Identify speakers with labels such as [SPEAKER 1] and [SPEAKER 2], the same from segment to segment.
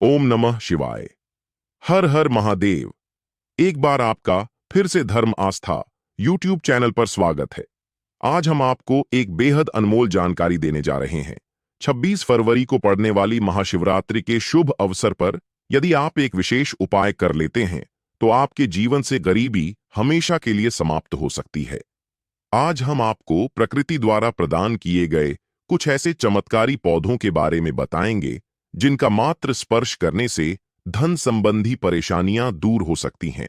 [SPEAKER 1] ओम नमः शिवाय। हर हर महादेव। एक बार आपका फिर से धर्म आस्था यूट्यूब चैनल पर स्वागत है। आज हम आपको एक बेहद अनमोल जानकारी देने जा रहे हैं। 26 फरवरी को पड़ने वाली महाशिवरात्रि के शुभ अवसर पर यदि आप एक विशेष उपाय कर लेते हैं तो आपके जीवन से गरीबी हमेशा के लिए समाप्त हो सकती है। आज हम आपको प्रकृति द्वारा प्रदान किए गए कुछ ऐसे चमत्कारी पौधों के बारे में बताएंगे जिनका मात्र स्पर्श करने से धन संबंधी परेशानियां दूर हो सकती हैं।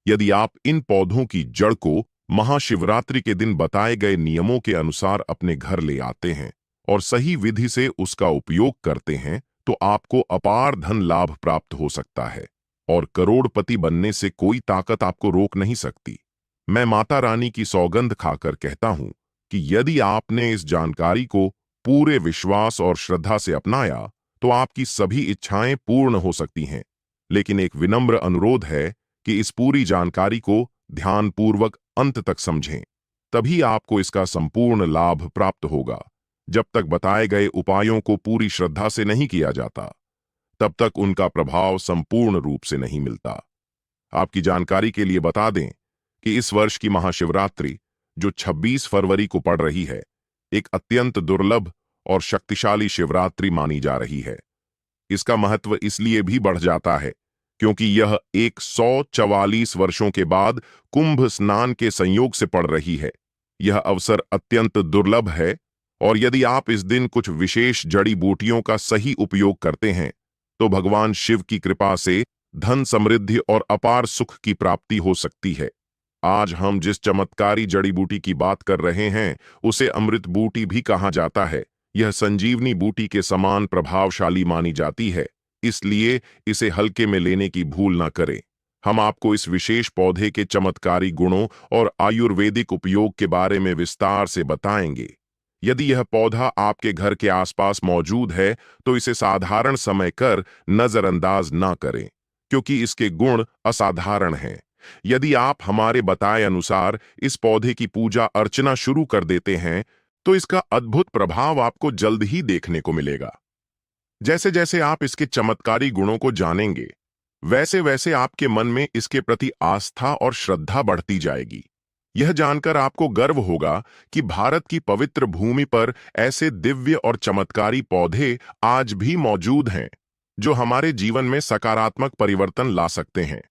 [SPEAKER 1] यदि आप इन पौधों की जड़ को महाशिवरात्रि के दिन बताए गए नियमों के अनुसार अपने घर ले आते हैं और सही विधि से उसका उपयोग करते हैं तो आपको अपार धन लाभ प्राप्त हो सकता है और करोड़पति बनने से कोई ताकत आपको रोक नहीं सकती। मैं माता रानी की सौगंध खाकर कहता हूं कि यदि आपने इस जानकारी को पूरे विश्वास और श्रद्धा से अपनाया तो आपकी सभी इच्छाएं पूर्ण हो सकती हैं। लेकिन एक विनम्र अनुरोध है कि इस पूरी जानकारी को ध्यानपूर्वक अंत तक समझें, तभी आपको इसका संपूर्ण लाभ प्राप्त होगा। जब तक बताए गए उपायों को पूरी श्रद्धा से नहीं किया जाता तब तक उनका प्रभाव संपूर्ण रूप से नहीं मिलता। आपकी जानकारी के लिए बता दें कि इस वर्ष की महाशिवरात्रि जो 26 फरवरी को पड़ रही है, एक अत्यंत दुर्लभ और शक्तिशाली शिवरात्रि मानी जा रही है। इसका महत्व इसलिए भी बढ़ जाता है क्योंकि यह 144 वर्षों के बाद कुंभ स्नान के संयोग से पड़ रही है। यह अवसर अत्यंत दुर्लभ है और यदि आप इस दिन कुछ विशेष जड़ी बूटियों का सही उपयोग करते हैं तो भगवान शिव की कृपा से धन समृद्धि और अपार सुख की प्राप्ति हो सकती है। आज हम जिस चमत्कारी जड़ी बूटी की बात कर रहे हैं उसे अमृत बूटी भी कहा जाता है। यह संजीवनी बूटी के समान प्रभावशाली मानी जाती है, इसलिए इसे हल्के में लेने की भूल न करें। हम आपको इस विशेष पौधे के चमत्कारी गुणों और आयुर्वेदिक उपयोग के बारे में विस्तार से बताएंगे। यदि यह पौधा आपके घर के आसपास मौजूद है तो इसे साधारण समय कर नजरअंदाज न करें क्योंकि इसके गुण असाधारण हैं। यदि आप हमारे बताए अनुसार इस पौधे की पूजा अर्चना शुरू कर देते हैं तो इसका अद्भुत प्रभाव आपको जल्द ही देखने को मिलेगा। जैसे जैसे आप इसके चमत्कारी गुणों को जानेंगे वैसे वैसे आपके मन में इसके प्रति आस्था और श्रद्धा बढ़ती जाएगी। यह जानकर आपको गर्व होगा कि भारत की पवित्र भूमि पर ऐसे दिव्य और चमत्कारी पौधे आज भी मौजूद हैं जो हमारे जीवन में सकारात्मक परिवर्तन ला सकते हैं।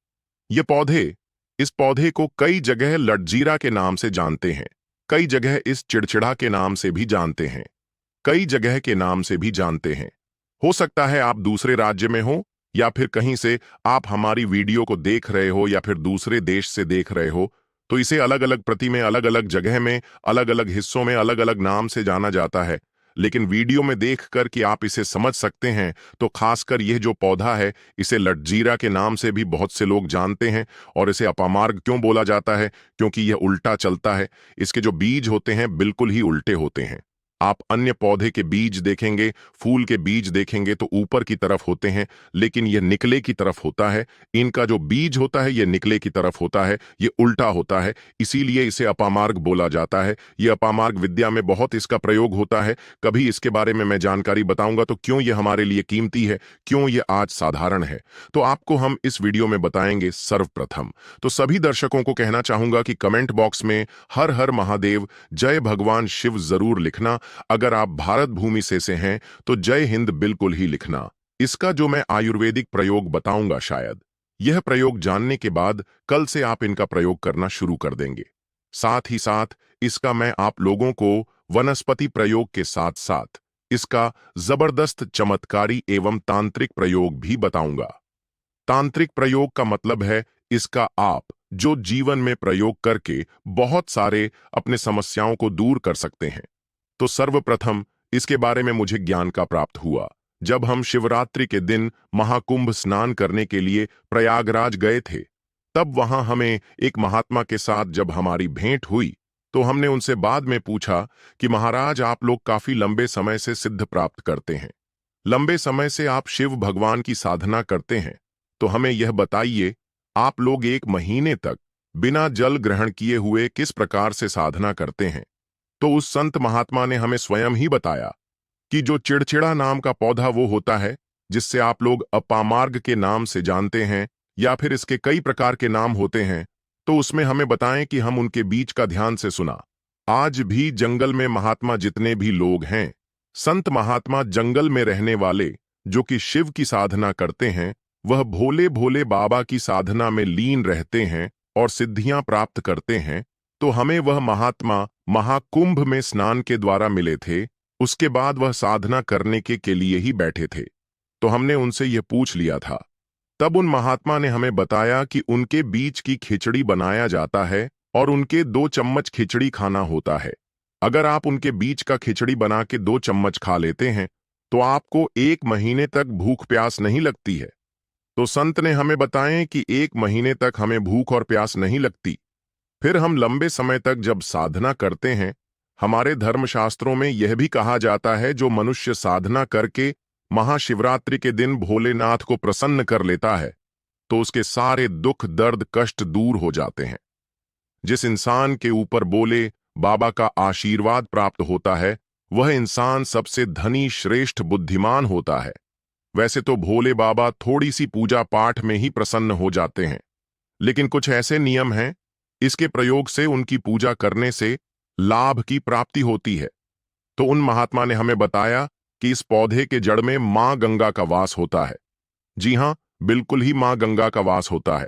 [SPEAKER 1] इस पौधे को कई जगह लटजीरा के नाम से जानते हैं, कई जगह इस चिड़चिड़ा के नाम से भी जानते हैं, कई जगह के नाम से भी जानते हैं। हो सकता है आप दूसरे राज्य में हो या फिर कहीं से आप हमारी वीडियो को देख रहे हो या फिर दूसरे देश से देख रहे हो, तो इसे अलग अलग प्रति में अलग अलग जगह में अलग अलग हिस्सों में अलग अलग नाम से जाना जाता है। लेकिन वीडियो में देख कर कि आप इसे समझ सकते हैं तो खासकर यह जो पौधा है इसे लटजीरा के नाम से भी बहुत से लोग जानते हैं। और इसे अपामार्ग क्यों बोला जाता है? क्योंकि यह उल्टा चलता है। इसके जो बीज होते हैं बिल्कुल ही उल्टे होते हैं। आप अन्य पौधे के बीज देखेंगे, फूल के बीज देखेंगे तो ऊपर की तरफ होते हैं, लेकिन यह निकले की तरफ होता है। इनका जो बीज होता है यह निकले की तरफ होता है, यह उल्टा होता है, इसीलिए इसे अपामार्ग बोला जाता है। यह अपामार्ग विद्या में बहुत इसका प्रयोग होता है। कभी इसके बारे में मैं जानकारी बताऊंगा तो क्यों यह हमारे लिए कीमती है, क्यों यह आज साधारण है, तो आपको हम इस वीडियो में बताएंगे। सर्वप्रथम तो सभी दर्शकों को कहना चाहूंगा कि कमेंट बॉक्स में हर हर महादेव, जय भगवान शिव जरूर लिखना। अगर आप भारत भूमि से हैं तो जय हिंद बिल्कुल ही लिखना। इसका जो मैं आयुर्वेदिक प्रयोग बताऊंगा, शायद यह प्रयोग जानने के बाद कल से आप इनका प्रयोग करना शुरू कर देंगे। साथ ही साथ इसका मैं आप लोगों को वनस्पति प्रयोग के साथ साथ इसका जबरदस्त चमत्कारी एवं तांत्रिक प्रयोग भी बताऊंगा। तांत्रिक प्रयोग का मतलब है इसका आप जो जीवन में प्रयोग करके बहुत सारे अपने समस्याओं को दूर कर सकते हैं। तो सर्वप्रथम इसके बारे में मुझे ज्ञान का प्राप्त हुआ जब हम शिवरात्रि के दिन महाकुंभ स्नान करने के लिए प्रयागराज गए थे। तब वहां हमें एक महात्मा के साथ जब हमारी भेंट हुई तो हमने उनसे बाद में पूछा कि महाराज, आप लोग काफी लंबे समय से सिद्ध प्राप्त करते हैं, लंबे समय से आप शिव भगवान की साधना करते हैं, तो हमें यह बताइए आप लोग 1 महीने तक बिना जल ग्रहण किए हुए किस प्रकार से साधना करते हैं। तो उस संत महात्मा ने हमें स्वयं ही बताया कि जो चिड़चिड़ा नाम का पौधा वो होता है जिससे आप लोग अपामार्ग के नाम से जानते हैं या फिर इसके कई प्रकार के नाम होते हैं, तो उसमें हमें बताएं कि हम उनके बीच का ध्यान से सुना। आज भी जंगल में महात्मा जितने भी लोग हैं, संत महात्मा जंगल में रहने वाले जो कि शिव की साधना करते हैं, वह भोले भोले बाबा की साधना में लीन रहते हैं और सिद्धियां प्राप्त करते हैं। तो हमें वह महात्मा महाकुंभ में स्नान के द्वारा मिले थे। उसके बाद वह साधना करने के लिए ही बैठे थे। तो हमने उनसे यह पूछ लिया था। तब उन महात्मा ने हमें बताया कि उनके बीच की खिचड़ी बनाया जाता है और उनके 2 चम्मच खिचड़ी खाना होता है। अगर आप उनके बीच का खिचड़ी बना के 2 चम्मच खा लेते हैं तो आपको 1 महीने तक भूख प्यास नहीं लगती है। तो संत ने हमें बताएं कि 1 महीने तक हमें भूख और प्यास नहीं लगती। फिर हम लंबे समय तक जब साधना करते हैं, हमारे धर्मशास्त्रों में यह भी कहा जाता है जो मनुष्य साधना करके महाशिवरात्रि के दिन भोलेनाथ को प्रसन्न कर लेता है तो उसके सारे दुख दर्द कष्ट दूर हो जाते हैं। जिस इंसान के ऊपर बोले बाबा का आशीर्वाद प्राप्त होता है, वह इंसान सबसे धनी श्रेष्ठ बुद्धिमान होता है। वैसे तो भोले बाबा थोड़ी सी पूजा पाठ में ही प्रसन्न हो जाते हैं, लेकिन कुछ ऐसे नियम हैं, इसके प्रयोग से उनकी पूजा करने से लाभ की प्राप्ति होती है। तो उन महात्मा ने हमें बताया कि इस पौधे के जड़ में मां गंगा का वास होता है। जी हां, बिल्कुल ही मां गंगा का वास होता है।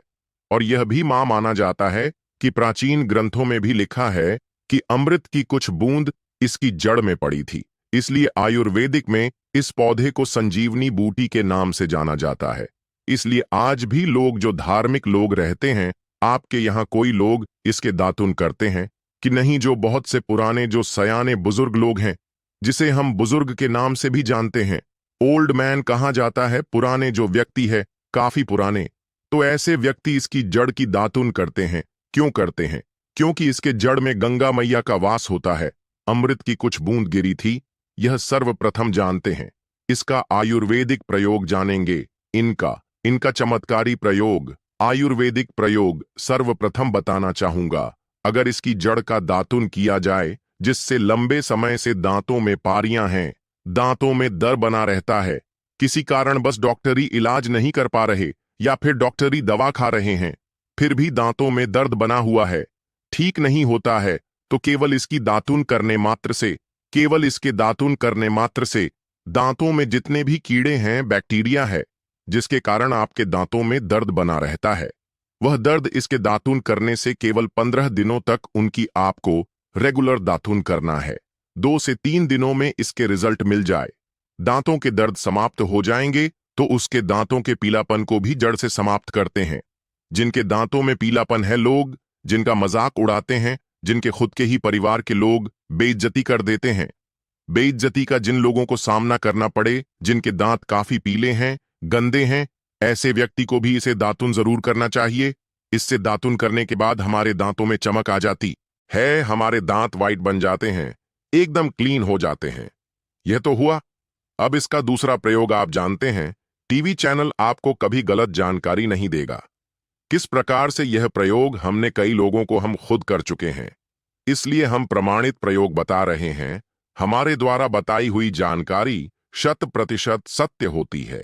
[SPEAKER 1] और यह भी मां माना जाता है कि प्राचीन ग्रंथों में भी लिखा है कि अमृत की कुछ बूंद इसकी जड़ में पड़ी थी। इसलिए आयुर्वेदिक में इस पौधे को संजीवनी बूटी के नाम से जाना जाता है। इसलिए आज भी लोग जो धार्मिक लोग रहते हैं, आपके यहाँ कोई लोग इसके दातुन करते हैं कि नहीं? जो बहुत से पुराने जो सयाने बुजुर्ग लोग हैं, जिसे हम बुजुर्ग के नाम से भी जानते हैं, ओल्ड मैन कहा जाता है, पुराने जो व्यक्ति है, काफी पुराने, तो ऐसे व्यक्ति इसकी जड़ की दातुन करते हैं। क्यों करते हैं? क्योंकि इसके जड़ में गंगा मैया का वास होता है। अमृत की कुछ बूंद गिरी थी, यह सर्वप्रथम जानते हैं। इसका आयुर्वेदिक प्रयोग जानेंगे। इनका चमत्कारी प्रयोग, आयुर्वेदिक प्रयोग सर्वप्रथम बताना चाहूंगा। अगर इसकी जड़ का दातुन किया जाए, जिससे लंबे समय से दांतों में पारियां हैं, दांतों में दर्द बना रहता है, किसी कारण बस डॉक्टरी इलाज नहीं कर पा रहे या फिर डॉक्टरी दवा खा रहे हैं, फिर भी दांतों में दर्द बना हुआ है, ठीक नहीं होता है, तो केवल इसकी दातुन करने मात्र से, केवल इसके दातुन करने मात्र से दांतों में जितने भी कीड़े हैं, बैक्टीरिया है, जिसके कारण आपके दांतों में दर्द बना रहता है, वह दर्द इसके दातुन करने से केवल 15 दिनों तक उनकी आपको रेगुलर दातुन करना है। 2 से 3 दिनों में इसके रिजल्ट मिल जाए, दांतों के दर्द समाप्त हो जाएंगे, तो उसके दांतों के पीलापन को भी जड़ से समाप्त करते हैं। जिनके दांतों में पीलापन है, लोग जिनका मजाक उड़ाते हैं, जिनके खुद के ही परिवार के लोग बेइज्जती कर देते हैं, बेइज्जती का जिन लोगों को सामना करना पड़े, जिनके दांत काफी पीले हैं, गंदे हैं, ऐसे व्यक्ति को भी इसे दातुन जरूर करना चाहिए। इससे दातुन करने के बाद हमारे दांतों में चमक आ जाती है, हमारे दांत वाइट बन जाते हैं, एकदम क्लीन हो जाते हैं। यह तो हुआ। अब इसका दूसरा प्रयोग आप जानते हैं। टीवी चैनल आपको कभी गलत जानकारी नहीं देगा। किस प्रकार से यह प्रयोग हमने कई लोगों को हम खुद कर चुके हैं, इसलिए हम प्रमाणित प्रयोग बता रहे हैं। हमारे द्वारा बताई हुई जानकारी 100% सत्य होती है,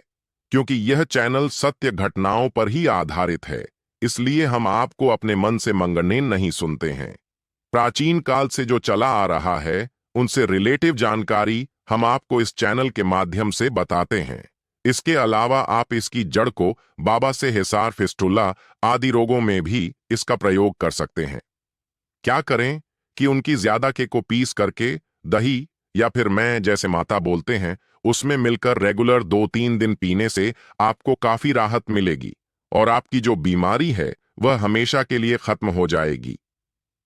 [SPEAKER 1] क्योंकि यह चैनल सत्य घटनाओं पर ही आधारित है। इसलिए हम आपको अपने मन से मंगने नहीं सुनते हैं। प्राचीन काल से जो चला आ रहा है, उनसे रिलेटिव जानकारी हम आपको इस चैनल के माध्यम से बताते हैं। इसके अलावा आप इसकी जड़ को बाबा से हिसार, फिस्टुला आदि रोगों में भी इसका प्रयोग कर सकते हैं। क्या करें कि उनकी ज्यादा के को पीस करके दही या फिर मैं जैसे माता बोलते हैं, उसमें मिलकर रेगुलर 2-3 दिन पीने से आपको काफी राहत मिलेगी और आपकी जो बीमारी है वह हमेशा के लिए खत्म हो जाएगी।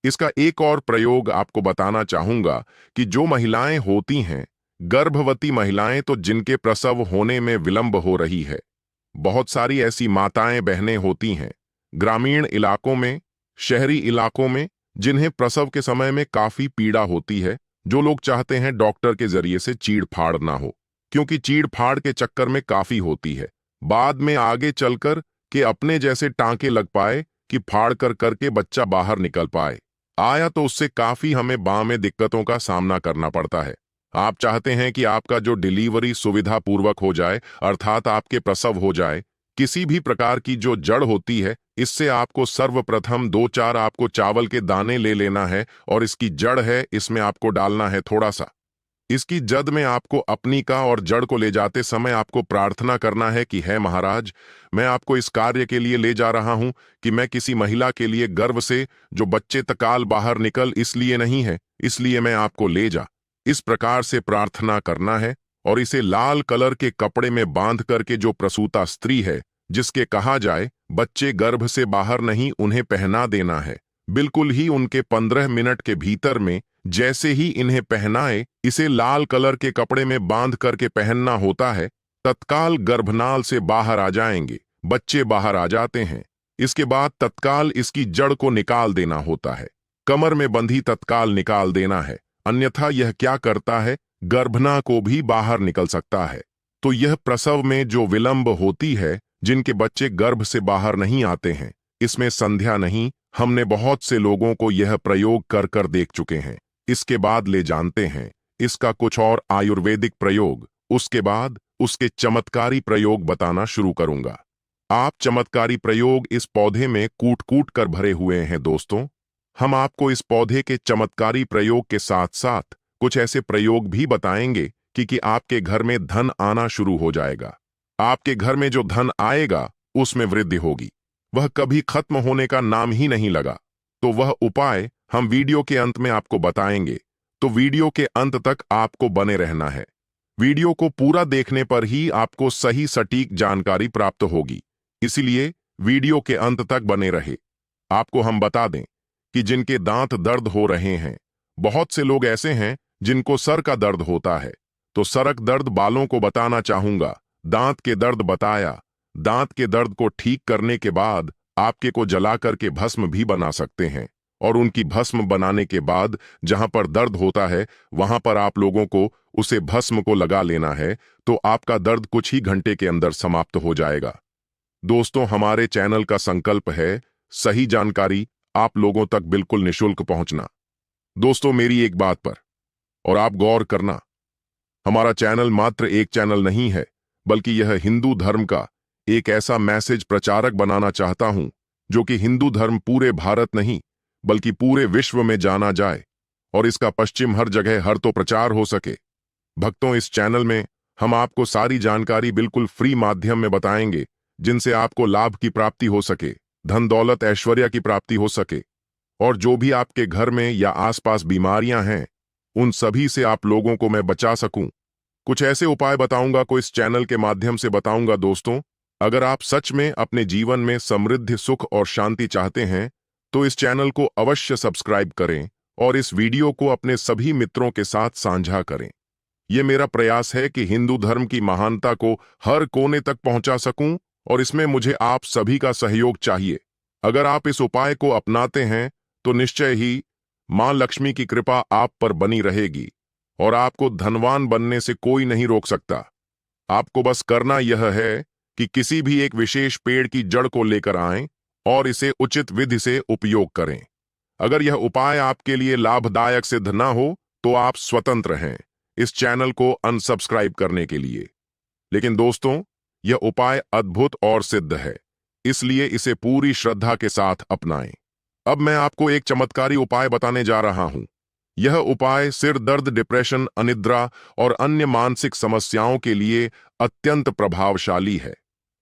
[SPEAKER 1] इसका एक और प्रयोग आपको बताना चाहूंगा कि जो महिलाएं होती हैं, गर्भवती महिलाएं, तो जिनके प्रसव होने में विलंब हो रही है, बहुत सारी ऐसी माताएं बहनें होती हैं ग्रामीण इलाकों में, शहरी इलाकों में, जिन्हें प्रसव के समय में काफी पीड़ा होती है, जो लोग चाहते हैं डॉक्टर के जरिए से चीड़ फाड़ ना हो, क्योंकि चीड़ फाड़ के चक्कर में काफी होती है, बाद में आगे चलकर के अपने जैसे टांके लग पाए कि फाड़ कर करके बच्चा बाहर निकल पाए, आया तो उससे काफी हमें बाँ में दिक्कतों का सामना करना पड़ता है। आप चाहते हैं कि आपका जो डिलीवरी सुविधा पूर्वक हो जाए, अर्थात आपके प्रसव हो जाए। किसी भी प्रकार की जो जड़ होती है, इससे आपको सर्वप्रथम 2-4 आपको चावल के दाने ले लेना है और इसकी जड़ है, इसमें आपको डालना है थोड़ा सा। इसकी जद में आपको अपनी का और जड़ को ले जाते समय आपको प्रार्थना करना है कि है महाराज, मैं आपको इस कार्य के लिए ले जा रहा हूं कि मैं किसी महिला के लिए गर्भ से जो बच्चे तकाल बाहर निकल इसलिए नहीं है, इसलिए मैं आपको ले जा। इस प्रकार से प्रार्थना करना है और इसे लाल कलर के कपड़े में बांध करके जो प्रसूता स्त्री है, जिसके कहा जाए बच्चे गर्भ से बाहर नहीं, उन्हें पहना देना है। बिल्कुल ही उनके 15 मिनट के भीतर में जैसे ही इन्हें पहनाए, इसे लाल कलर के कपड़े में बांध करके पहनना होता है, तत्काल गर्भनाल से बाहर आ जाएंगे, बच्चे बाहर आ जाते हैं। इसके बाद तत्काल इसकी जड़ को निकाल देना होता है, कमर में बंधी तत्काल निकाल देना है, अन्यथा यह क्या करता है, गर्भना को भी बाहर निकल सकता है। तो यह प्रसव में जो विलंब होती है, जिनके बच्चे गर्भ से बाहर नहीं आते हैं, इसमें संध्या नहीं। हमने बहुत से लोगों को यह प्रयोग कर कर देख चुके हैं। इसके बाद ले जानते हैं इसका कुछ और आयुर्वेदिक प्रयोग। उसके बाद उसके चमत्कारी प्रयोग बताना शुरू करूंगा। आप चमत्कारी प्रयोग इस पौधे में कूट कूट कर भरे हुए हैं दोस्तों। हम आपको इस पौधे के चमत्कारी प्रयोग के साथ साथ कुछ ऐसे प्रयोग भी बताएंगे कि आपके घर में धन आना शुरू हो जाएगा। आपके घर में जो धन आएगा उसमें वृद्धि होगी, वह कभी खत्म होने का नाम ही नहीं लगा। तो वह उपाय हम वीडियो के अंत में आपको बताएंगे, तो वीडियो के अंत तक आपको बने रहना है। वीडियो को पूरा देखने पर ही आपको सही सटीक जानकारी प्राप्त होगी, इसलिए वीडियो के अंत तक बने रहे। आपको हम बता दें कि जिनके दांत दर्द हो रहे हैं, बहुत से लोग ऐसे हैं जिनको सर का दर्द होता है, तो सरक दर्द बालों को बताना चाहूंगा। दांत के दर्द बताया, दांत के दर्द को ठीक करने के बाद आपके को जला करके भस्म भी बना सकते हैं, और उनकी भस्म बनाने के बाद जहां पर दर्द होता है वहां पर आप लोगों को उसे भस्म को लगा लेना है, तो आपका दर्द कुछ ही घंटे के अंदर समाप्त हो जाएगा। दोस्तों, हमारे चैनल का संकल्प है सही जानकारी आप लोगों तक बिल्कुल निशुल्क पहुंचना। दोस्तों, मेरी एक बात पर और आप गौर करना, हमारा चैनल मात्र एक चैनल नहीं है, बल्कि यह हिंदू धर्म का एक ऐसा मैसेज प्रचारक बनाना चाहता हूं जो कि हिंदू धर्म पूरे भारत नहीं बल्कि पूरे विश्व में जाना जाए और इसका पश्चिम हर जगह हर तो प्रचार हो सके। भक्तों, इस चैनल में हम आपको सारी जानकारी बिल्कुल फ्री माध्यम में बताएंगे, जिनसे आपको लाभ की प्राप्ति हो सके, धन दौलत ऐश्वर्य की प्राप्ति हो सके, और जो भी आपके घर में या आसपास बीमारियां हैं उन सभी से आप लोगों को मैं बचा सकूं। कुछ ऐसे उपाय बताऊंगा को इस चैनल के माध्यम से बताऊंगा। दोस्तों, अगर आप सच में अपने जीवन में समृद्धि, सुख और शांति चाहते हैं तो इस चैनल को अवश्य सब्सक्राइब करें और इस वीडियो को अपने सभी मित्रों के साथ साझा करें। यह मेरा प्रयास है कि हिंदू धर्म की महानता को हर कोने तक पहुंचा सकूं, और इसमें मुझे आप सभी का सहयोग चाहिए। अगर आप इस उपाय को अपनाते हैं तो निश्चय ही मां लक्ष्मी की कृपा आप पर बनी रहेगी और आपको धनवान बनने से कोई नहीं रोक सकता। आपको बस करना यह है कि किसी भी एक विशेष पेड़ की जड़ को लेकर आएं और इसे उचित विधि से उपयोग करें। अगर यह उपाय आपके लिए लाभदायक सिद्ध ना हो तो आप स्वतंत्र हैं इस चैनल को अनसब्सक्राइब करने के लिए। लेकिन दोस्तों, यह उपाय अद्भुत और सिद्ध है, इसलिए इसे पूरी श्रद्धा के साथ अपनाएं। अब मैं आपको एक चमत्कारी उपाय बताने जा रहा हूं। यह उपाय सिर दर्द, डिप्रेशन, अनिद्रा और अन्य मानसिक समस्याओं के लिए अत्यंत प्रभावशाली है।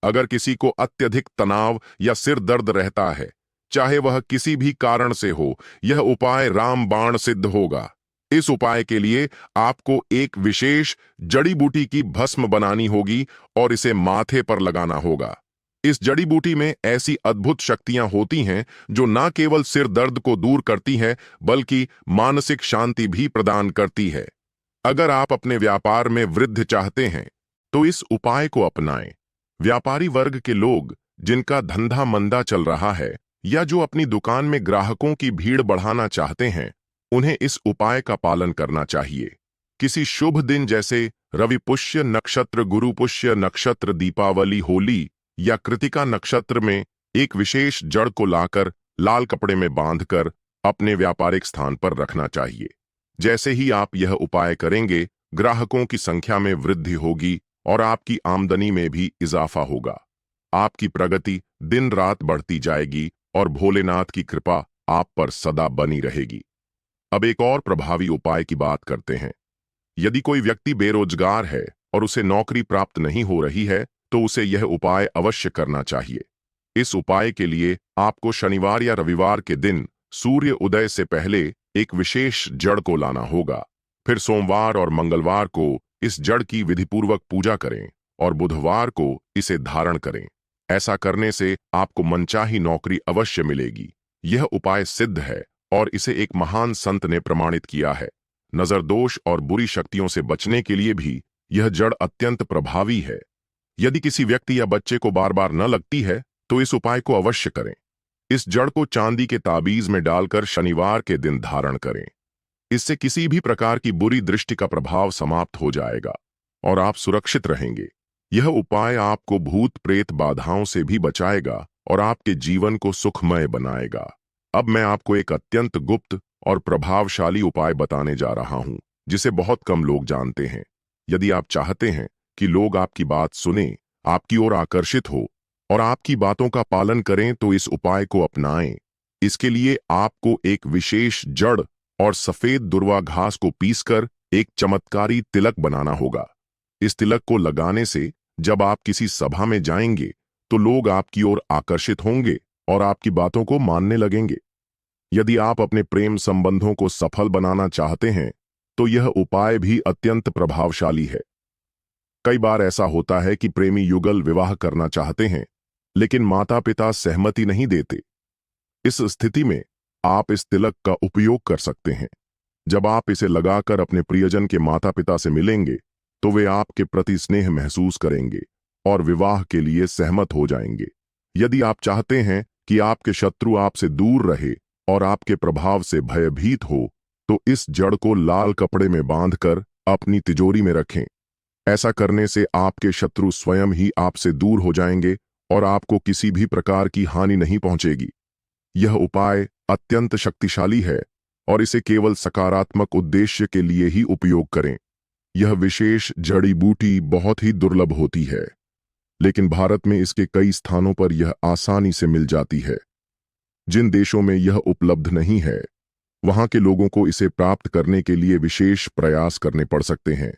[SPEAKER 1] अगर किसी को अत्यधिक तनाव या सिर दर्द रहता है, चाहे वह किसी भी कारण से हो, यह उपाय रामबाण सिद्ध होगा। इस उपाय के लिए आपको एक विशेष जड़ी बूटी की भस्म बनानी होगी और इसे माथे पर लगाना होगा। इस जड़ी बूटी में ऐसी अद्भुत शक्तियां होती हैं जो न केवल सिर दर्द को दूर करती हैं बल्कि मानसिक शांति भी प्रदान करती है। अगर आप अपने व्यापार में वृद्धि चाहते हैं तो इस उपाय को अपनाएं। व्यापारी वर्ग के लोग जिनका धंधा मंदा चल रहा है या जो अपनी दुकान में ग्राहकों की भीड़ बढ़ाना चाहते हैं, उन्हें इस उपाय का पालन करना चाहिए। किसी शुभ दिन जैसे रवि पुष्य नक्षत्र, गुरु पुष्य नक्षत्र, दीपावली, होली या कृतिका नक्षत्र में एक विशेष जड़ को लाकर लाल कपड़े में बांधकर अपने व्यापारिक स्थान पर रखना चाहिए। जैसे ही आप यह उपाय करेंगे, ग्राहकों की संख्या में वृद्धि होगी और आपकी आमदनी में भी इजाफा होगा। आपकी प्रगति दिन रात बढ़ती जाएगी और भोलेनाथ की कृपा आप पर सदा बनी रहेगी। अब एक और प्रभावी उपाय की बात करते हैं। यदि कोई व्यक्ति बेरोजगार है और उसे नौकरी प्राप्त नहीं हो रही है, तो उसे यह उपाय अवश्य करना चाहिए। इस उपाय के लिए आपको शनिवार या रविवार के दिन सूर्य उदय से पहले एक विशेष जड़ को लाना होगा। फिर सोमवार और मंगलवार को इस जड़ की विधिपूर्वक पूजा करें और बुधवार को इसे धारण करें। ऐसा करने से आपको मनचाही नौकरी अवश्य मिलेगी। यह उपाय सिद्ध है और इसे एक महान संत ने प्रमाणित किया है। नजर दोष और बुरी शक्तियों से बचने के लिए भी यह जड़ अत्यंत प्रभावी है। यदि किसी व्यक्ति या बच्चे को बार बार न लगती है, तो इस उपाय को अवश्य करें। इस जड़ को चांदी के ताबीज में डालकर शनिवार के दिन धारण करें। इससे किसी भी प्रकार की बुरी दृष्टि का प्रभाव समाप्त हो जाएगा और आप सुरक्षित रहेंगे। यह उपाय आपको भूत प्रेत बाधाओं से भी बचाएगा और आपके जीवन को सुखमय बनाएगा। अब मैं आपको एक अत्यंत गुप्त और प्रभावशाली उपाय बताने जा रहा हूं, जिसे बहुत कम लोग जानते हैं। यदि आप चाहते हैं कि लोग आपकी बात सुने, आपकी ओर आकर्षित हो और आपकी बातों का पालन करें, तो इस उपाय को अपनाएं। इसके लिए आपको एक विशेष जड़ और सफेद दुर्वा घास को पीसकर एक चमत्कारी तिलक बनाना होगा। इस तिलक को लगाने से जब आप किसी सभा में जाएंगे, तो लोग आपकी ओर आकर्षित होंगे और आपकी बातों को मानने लगेंगे। यदि आप अपने प्रेम संबंधों को सफल बनाना चाहते हैं, तो यह उपाय भी अत्यंत प्रभावशाली है। कई बार ऐसा होता है कि प्रेमी युगल विवाह करना चाहते हैं, लेकिन माता पिता सहमति नहीं देते। इस स्थिति में आप इस तिलक का उपयोग कर सकते हैं। जब आप इसे लगाकर अपने प्रियजन के माता पिता से मिलेंगे, तो वे आपके प्रति स्नेह महसूस करेंगे और विवाह के लिए सहमत हो जाएंगे। यदि आप चाहते हैं कि आपके शत्रु आपसे दूर रहे और आपके प्रभाव से भयभीत हो, तो इस जड़ को लाल कपड़े में बांधकर अपनी तिजोरी में रखें। ऐसा करने से आपके शत्रु स्वयं ही आपसे दूर हो जाएंगे और आपको किसी भी प्रकार की हानि नहीं पहुंचेगी। यह उपाय अत्यंत शक्तिशाली है और इसे केवल सकारात्मक उद्देश्य के लिए ही उपयोग करें। यह विशेष जड़ी बूटी बहुत ही दुर्लभ होती है, लेकिन भारत में इसके कई स्थानों पर यह आसानी से मिल जाती है। जिन देशों में यह उपलब्ध नहीं है, वहां के लोगों को इसे प्राप्त करने के लिए विशेष प्रयास करने पड़ सकते हैं।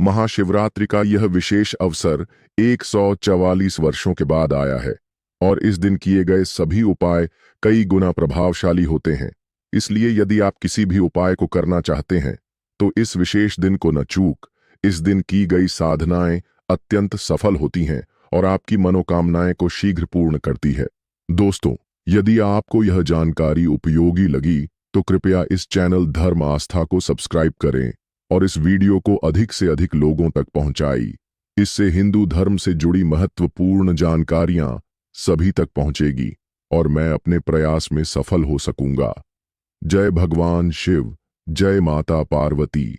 [SPEAKER 1] महाशिवरात्रि का यह विशेष अवसर 144 वर्षों के बाद आया है और इस दिन किए गए सभी उपाय कई गुना प्रभावशाली होते हैं। इसलिए यदि आप किसी भी उपाय को करना चाहते हैं, तो इस विशेष दिन को न चूक। इस दिन की गई साधनाएं अत्यंत सफल होती हैं और आपकी मनोकामनाएं को शीघ्र पूर्ण करती है। दोस्तों, यदि आपको यह जानकारी उपयोगी लगी, तो कृपया इस चैनल धर्म आस्था को सब्सक्राइब करें और इस वीडियो को अधिक से अधिक लोगों तक पहुंचाई। इससे हिंदू धर्म से जुड़ी महत्वपूर्ण जानकारियां सभी तक पहुंचेगी और मैं अपने प्रयास में सफल हो सकूंगा। जय भगवान शिव, जय माता पार्वती।